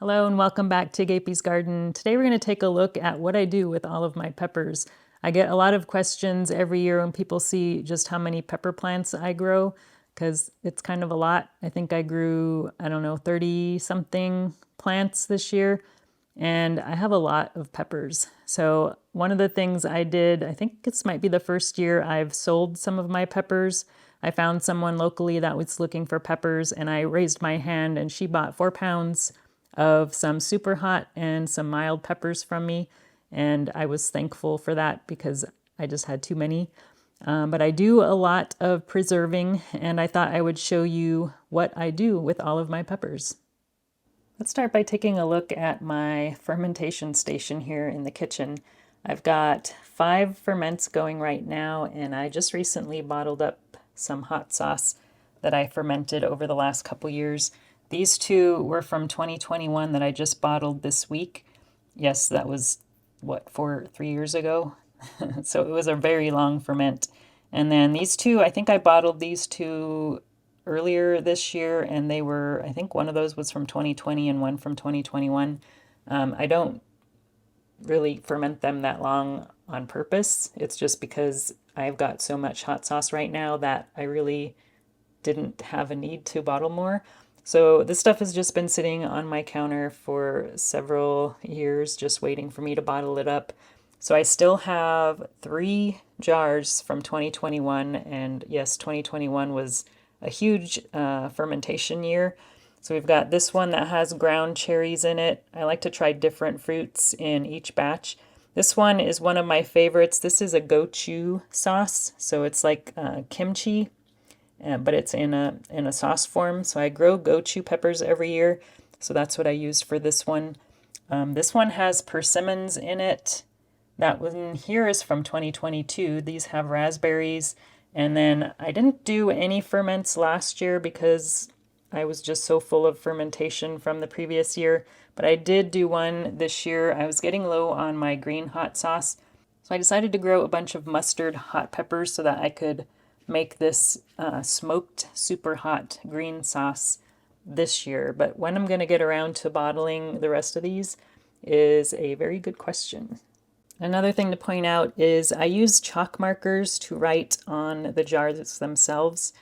Hello and welcome back to Gapeys Garden. Today we're going to take a look at what I do with all of my peppers. I get a lot of questions every year when people see just how many pepper plants I grow, because it's kind of a lot. I think I grew, 30 something plants this year, and I have a lot of peppers. So one of the things I did, I think this might be the first year I've sold some of my peppers. I found someone locally that was looking for peppers, and I raised my hand and she bought 4 pounds of some super hot and some mild peppers from me. And I was thankful for that because I just had too many. But I do a lot of preserving, and I thought I would show you what I do with all of my peppers. Let's start by taking a look at my fermentation station here in the kitchen. I've got 5 ferments going right now, and I just recently bottled up some hot sauce that I fermented over the last couple years. These 2 were from 2021 that I just bottled this week. Yes, that was, 3 years ago? So it was a very long ferment. And then these 2, I think I bottled these 2 earlier this year, and they were, I think one of those was from 2020 and one from 2021. I don't really ferment them that long on purpose. It's just because I've got so much hot sauce right now that I really didn't have a need to bottle more. So this stuff has just been sitting on my counter for several years, just waiting for me to bottle it up. So I still have 3 jars from 2021, and yes, 2021 was a huge fermentation year. So we've got this one that has ground cherries in it. I like to try different fruits in each batch. This one is one of my favorites. This is a gochu sauce, so it's like kimchi, but it's in a sauce form. So I grow gochu peppers every year, so that's what I used for this one. This one has persimmons in it. That one here is from 2022. These have raspberries. And then I didn't do any ferments last year because I was just so full of fermentation from the previous year. But I did do one this year. I was getting low on my green hot sauce. So I decided to grow a bunch of mustard hot peppers so that I could make this smoked super hot green sauce this year. But when I'm going to get around to bottling the rest of these is a very good question. Another thing to point out is I use chalk markers to write on the jars themselves,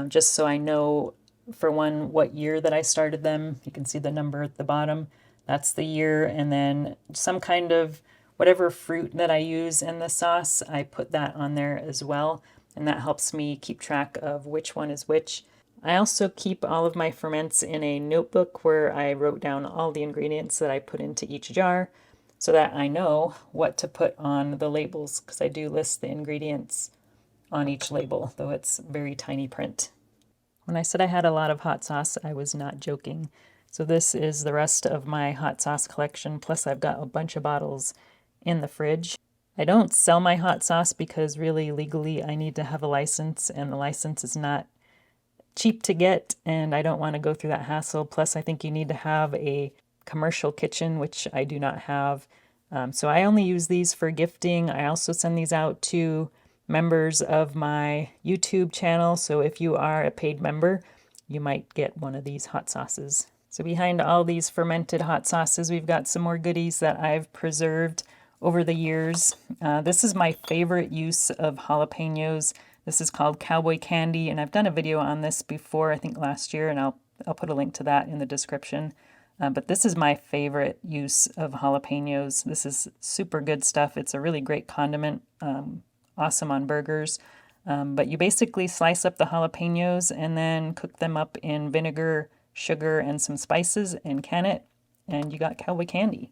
just so I know, for one, what year that I started them. You can see the number at the bottom. That's the year, and then some kind of whatever fruit that I use in the sauce, I put that on there as well, and that helps me keep track of which one is which. I also keep all of my ferments in a notebook where I wrote down all the ingredients that I put into each jar, so that I know what to put on the labels, because I do list the ingredients on each label, though it's very tiny print. When I said I had a lot of hot sauce, I was not joking. So this is the rest of my hot sauce collection, plus I've got a bunch of bottles in the fridge. I don't sell my hot sauce because really legally I need to have a license, and the license is not cheap to get, and I don't want to go through that hassle. Plus I think you need to have a commercial kitchen, which I do not have. So I only use these for gifting. I also send these out to members of my YouTube channel. So if you are a paid member, you might get one of these hot sauces. So behind all these fermented hot sauces, we've got some more goodies that I've preserved over the years. This is my favorite use of jalapenos. This is called Cowboy Candy, and I've done a video on this before, I think last year, and I'll put a link to that in the description. But this is my favorite use of jalapenos. This is super good stuff. It's a really great condiment, awesome on burgers. But you basically slice up the jalapenos and then cook them up in vinegar, sugar, and some spices and can it, and you got cowboy candy.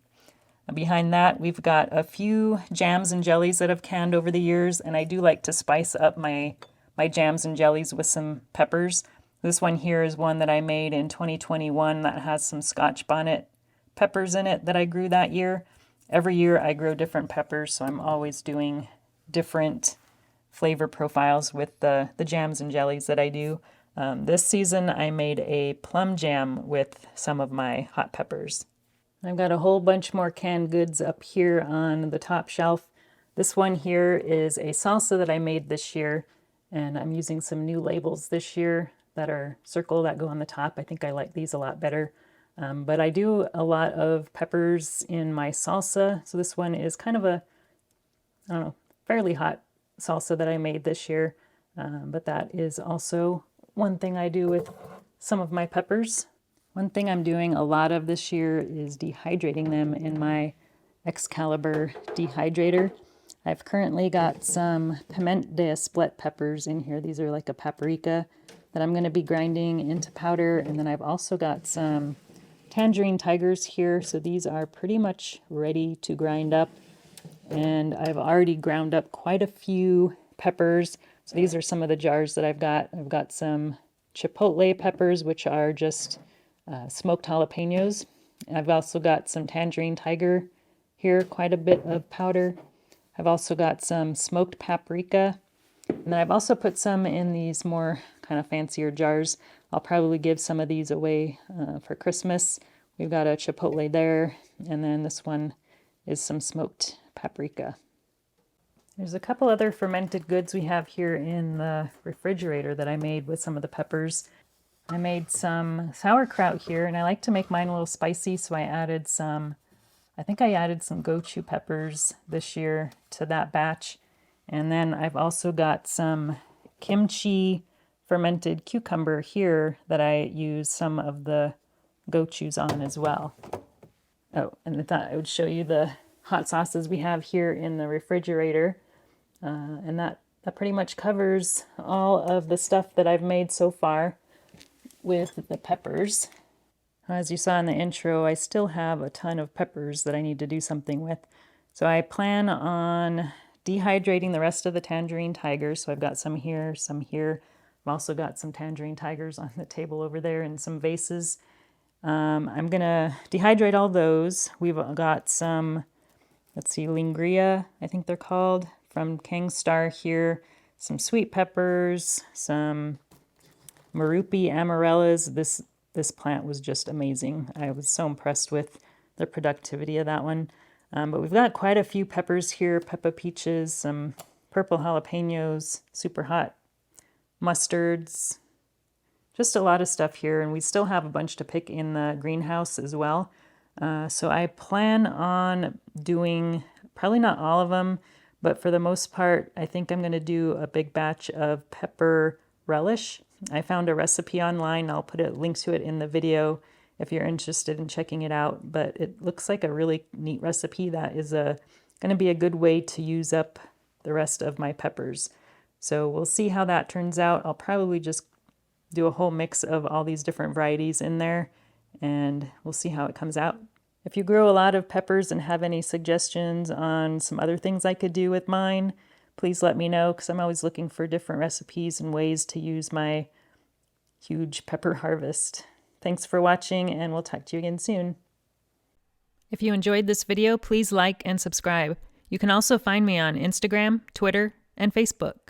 Behind that, we've got a few jams and jellies that I've canned over the years, and I do like to spice up my jams and jellies with some peppers. This one here is one that I made in 2021 that has some Scotch bonnet peppers in it that I grew that year. Every year I grow different peppers, so I'm always doing different flavor profiles with the jams and jellies that I do. This season I made a plum jam with some of my hot peppers. I've got a whole bunch more canned goods up here on the top shelf. This one here is a salsa that I made this year, and I'm using some new labels this year that are circle that go on the top. I think I like these a lot better. But I do a lot of peppers in my salsa. So this one is kind of a, I don't know, fairly hot salsa that I made this year. But that is also one thing I do with some of my peppers. One thing I'm doing a lot of this year is dehydrating them in my Excalibur dehydrator. I've currently got some Piment de Esplet peppers in here. These are like a paprika that I'm going to be grinding into powder. And then I've also got some tangerine tigers here. So these are pretty much ready to grind up. And I've already ground up quite a few peppers. So these are some of the jars that I've got. I've got some chipotle peppers, which are just smoked jalapenos. I've also got some tangerine tiger here, quite a bit of powder. I've also got some smoked paprika. And then I've also put some in these more kind of fancier jars. I'll probably give some of these away for Christmas. We've got a chipotle there, and then this one is some smoked paprika. There's a couple other fermented goods we have here in the refrigerator that I made with some of the peppers. I made some sauerkraut here, and I like to make mine a little spicy, so I added some, I think I added some gochu peppers this year to that batch. And then I've also got some kimchi fermented cucumber here that I use some of the gochus on as well. Oh, and I thought I would show you the hot sauces we have here in the refrigerator. And that pretty much covers all of the stuff that I've made so far with the peppers. As you saw in the intro, I still have a ton of peppers that I need to do something with. So I plan on dehydrating the rest of the tangerine tigers. So I've got some here, some here. I've also got some tangerine tigers on the table over there in some vases. I'm gonna dehydrate all those. We've got some, let's see, Lingria, I think they're called, from Kang Star here. Some sweet peppers, some Marupi amarellas. This plant was just amazing. I was so impressed with the productivity of that one. But we've got quite a few peppers here, peppa peaches, some purple jalapenos, super hot mustards, just a lot of stuff here. And we still have a bunch to pick in the greenhouse as well. So I plan on doing probably not all of them, but for the most part, I think I'm going to do a big batch of pepper relish. I found a recipe online. I'll put a link to it in the video if you're interested in checking it out. But it looks like a really neat recipe that is going to be a good way to use up the rest of my peppers. So we'll see how that turns out. I'll probably just do a whole mix of all these different varieties in there, and we'll see how it comes out. If you grow a lot of peppers and have any suggestions on some other things I could do with mine, please let me know, because I'm always looking for different recipes and ways to use my huge pepper harvest. Thanks for watching, and we'll talk to you again soon. If you enjoyed this video, please like and subscribe. You can also find me on Instagram, Twitter, and Facebook.